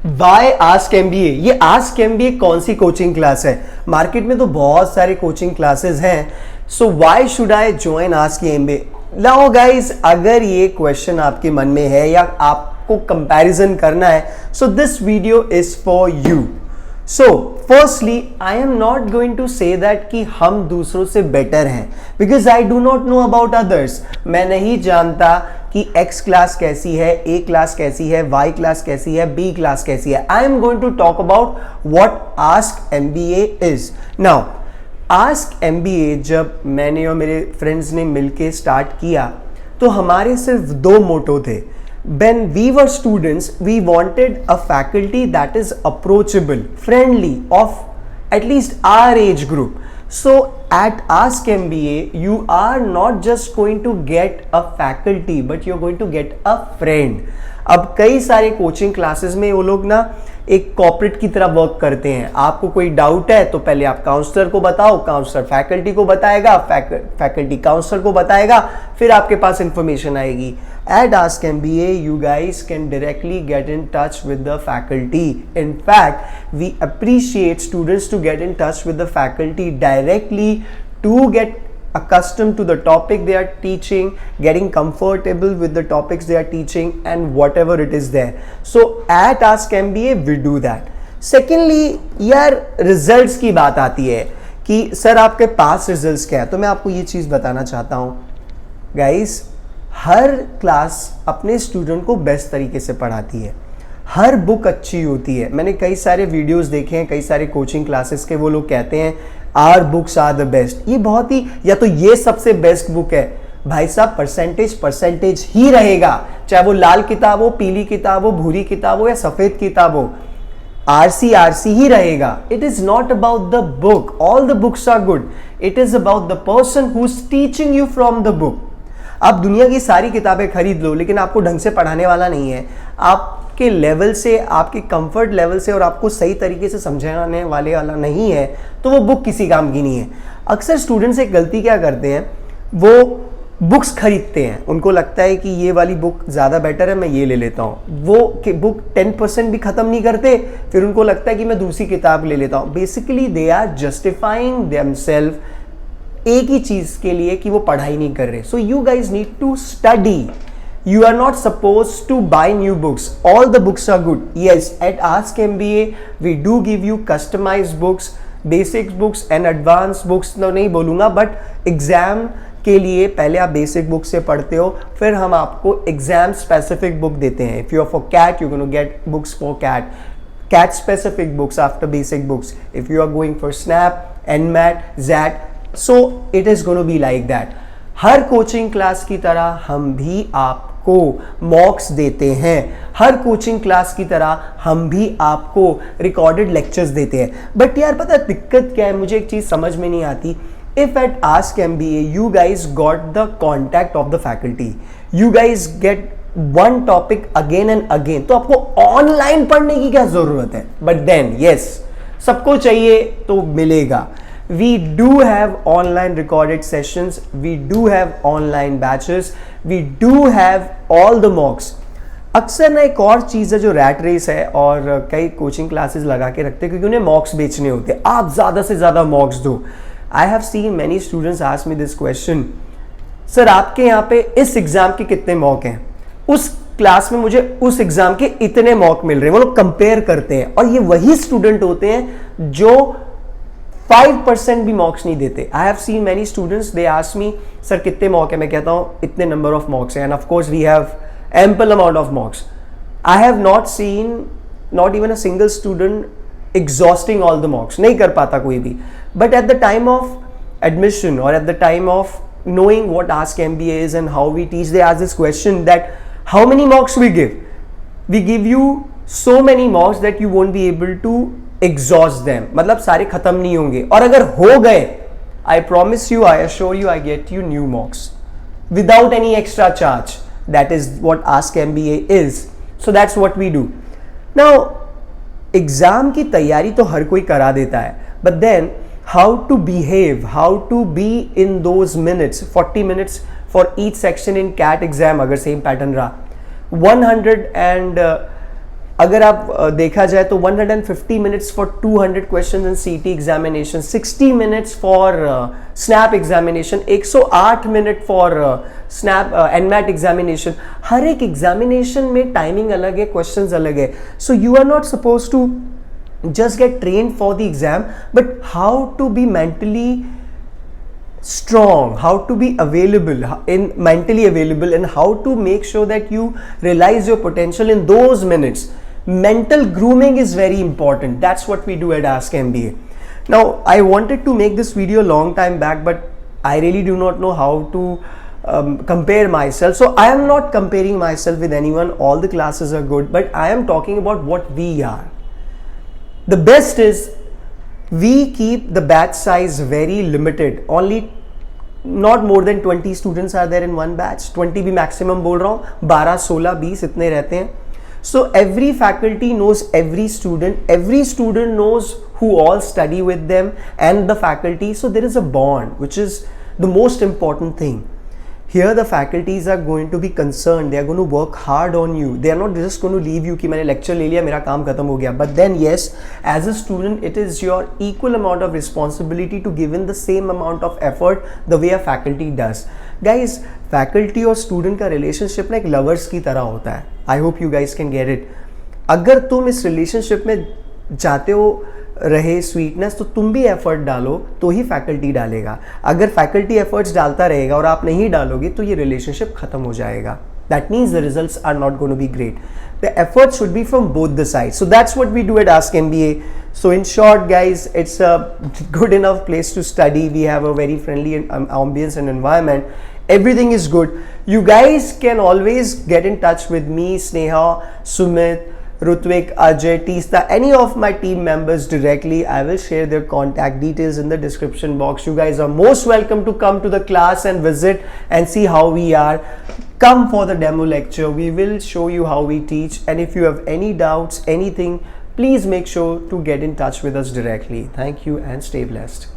Y ask MBA. ये ask MBA कौन सी coaching class है? मार्केट में तो बहुत सारे कोचिंग क्लासेस हैं, so why should I join ask MBA? Now guys, अगर ये क्वेश्चन आपके मन में है या आपको कंपैरिजन करना है, so this video is for you. So firstly I am not going to say that कि हम दूसरों से बेटर हैं, because I do not know about others. मैं नहीं जानता कि X क्लास कैसी है, A क्लास कैसी है, Y क्लास कैसी है, B क्लास कैसी है। I am going to talk about what ask MBA इज। नाउ आस्क MBA जब मैंने और मेरे फ्रेंड्स ने मिलके स्टार्ट किया तो हमारे सिर्फ दो मोटो थे। When we were students, we wanted a faculty that is approachable, friendly, of at least our age group. So at Ask MBA, you are not just going to get a faculty, but you're going to get a friend. अब कई सारे coaching classes में वो लोग ना एक corporate की तरह वर्क करते हैं। आपको कोई डाउट है तो पहले आप काउंसलर को बताओ, काउंसलर फैकल्टी को बताएगा, फैकल्टी काउंसलर को बताएगा, फिर आपके पास इंफॉर्मेशन आएगी। At Ask MBA, you guys can directly get in touch with the faculty. In fact, we appreciate students to get in touch with the faculty directly to get accustomed to the topic they are teaching, getting comfortable with the topics they are teaching and whatever it is there. So at Ask MBA, we do that. Secondly, यार results की बात आती है कि sir आपके पास results क्या है, तो मैं आपको ये चीज़ बताना चाहता हूँ गाइस, हर क्लास अपने स्टूडेंट को बेस्ट तरीके से पढ़ाती है, हर बुक अच्छी होती है। मैंने कई सारे वीडियोस देखे हैं, कई सारे कोचिंग क्लासेस के, वो लोग कहते हैं are books are the best. ये बहुत ही, या तो ये सबसे बेस्ट बुक है भाई साहब, परसेंटेज ही रहेगा, चाहे वो लाल किताब हो, पीली किताब हो, भूरी किताब हो या सफेद किताब हो, आरसी ही रहेगा। It is not about the book, all the books are good, it is about the person who is teaching you from the book. आप दुनिया की सारी किताबें खरीद लो, लेकिन आपको ढंग से पढ़ाने वाला नहीं है, आपके लेवल से, आपके कंफर्ट लेवल से और आपको सही तरीके से समझाने वाला नहीं है, तो वो बुक किसी काम की नहीं है। अक्सर स्टूडेंट्स एक गलती क्या करते हैं, वो बुक्स खरीदते हैं, उनको लगता है कि ये वाली बुक ज़्यादा बेटर है, मैं ये ले लेता हूँ। वो बुक 10% भी ख़त्म नहीं करते, फिर उनको लगता है कि मैं दूसरी किताब ले लेता हूँ। Basically they are justifying themselves एक ही चीज के लिए कि वो पढ़ाई नहीं कर रहे। So you guys need to study, you are not suppose to buy new books, all the books are good. Yes, at ask MBA we do give you customised books, basic books and advance books तो नहीं बोलूंगा, but exam के लिए पहले आप basic book से पढ़ते हो, फिर हम आपको एग्जाम स्पेसिफिक बुक देते हैं। If you are for CAT, you gonna get books for CAT specific books after basic books. If you are going for SNAP, NMAT, XAT, so it is gonna be like that. हर coaching class की तरह हम भी आपको मॉक्स देते हैं, हर coaching class की तरह हम भी आपको रिकॉर्डेड लेक्चर्स देते हैं। बट यार पता है दिक्कत क्या है, मुझे एक चीज समझ में नहीं आती। If at ask MBA you guys got the contact of the faculty, you guys get one topic again and again, तो आपको ऑनलाइन पढ़ने की क्या जरूरत है? बट देन यस, सबको चाहिए तो मिलेगा। We do have online recorded sessions, we do have online batches, we do have all the mocks. अक्सर ना एक और चीज़ है जो रैट रेस है, और कई कोचिंग क्लासेस लगा के रखते हैं क्योंकि उन्हें मॉक्स बेचने होते हैं। आप ज़्यादा से ज़्यादा मॉक्स दो। आई have seen many students ask me this question, sir आपके यहाँ पे इस एग्जाम के कितने मॉक हैं, उस क्लास में मुझे उस एग्जाम के इतने मॉक मिल रहे हैं। वो लोग कंपेयर करते हैं, और ये वही स्टूडेंट होते हैं जो 5% भी मॉक्स नहीं देते। I have seen many students, they ask me sir कितने मॉक है, मैं कहता हूँ इतने नंबर ऑफ मॉक्स हैं, and of course we have ample amount of mocks. I have not seen not even a single student exhausting all the mocks, नहीं कर पाता कोई भी। But at the time of admission और at the time of knowing what Ask MBA is and how we teach, they ask this question that how many mocks we give. We give you so many mocks that you won't be able to exhaust them. मतलब सारे खत्म नहीं होंगे, और अगर हो गए, I promise you, I assure you, I get you new mocks without any extra charge. That is what Ask MBA is. So that's what we do. Now, exam की तैयारी तो हर कोई करा देता है, but then how to behave, how to be in those minutes, 40 minutes for each section in CAT exam अगर same pattern रहा, अगर आप देखा जाए तो 150 minutes for 200 question in CT examination, 60 minutes for SNAP examination, 108 minute for SNAP NMAT examination. हर एक examination में टाइमिंग अलग है, क्वेश्चंस अलग है. So you are not suppose to just get trained for the exam, but how to be mentally strong, how to be available in mentally available, and how to make sure that you realize your potential in those minutes. Mental grooming is very important. That's what we do at Ask MBA. Now I wanted to make this video a long time back, but I really do not know how to compare myself. So I am not comparing myself with anyone. All the classes are good, but I am talking about what we are. The best is we keep the batch size very limited. Only not more than 20 students are there in one batch. 20 भी maximum बोल रहा हूँ, 12, 16, 20 इतने रहते हैं. So every faculty knows every student. Every student knows who all study with them and the faculty. So there is a bond, which is the most important thing. Here the faculties are going to be concerned. They are going to work hard on you. They are not just going to leave you कि मैंने lecture ले लिया, मेरा काम खत्म हो गया. But then yes, as a student, it is your equal amount of responsibility to give in the same amount of effort the way a faculty does. Guys, faculty और student का relationship ना एक lovers की तरह होता है. I hope you guys can get it. अगर तुम इस relationship में जाते हो रहे स्वीटनेस, तो तुम भी एफर्ट डालो तो ही फैकल्टी डालेगा. अगर फैकल्टी एफर्ट्स डालता रहेगा और आप नहीं डालोगे तो ये रिलेशनशिप खत्म हो जाएगा. That means the results are not going to be great. The effort should be from both the side. So that's what we do at ask MBA. So in short guys, it's a good enough place to study. We have a very friendly ambience and environment. Everything is good. You guys can always get in touch with me, Sneha, Sumit, Rutvik, Ajay, Teesta, any of my team members directly. I will share their contact details in the description box. You guys are most welcome to come to the class and visit and see how we are. Come for the demo lecture. We will show you how we teach. And if you have any doubts, anything, please make sure to get in touch with us directly. Thank you and stay blessed.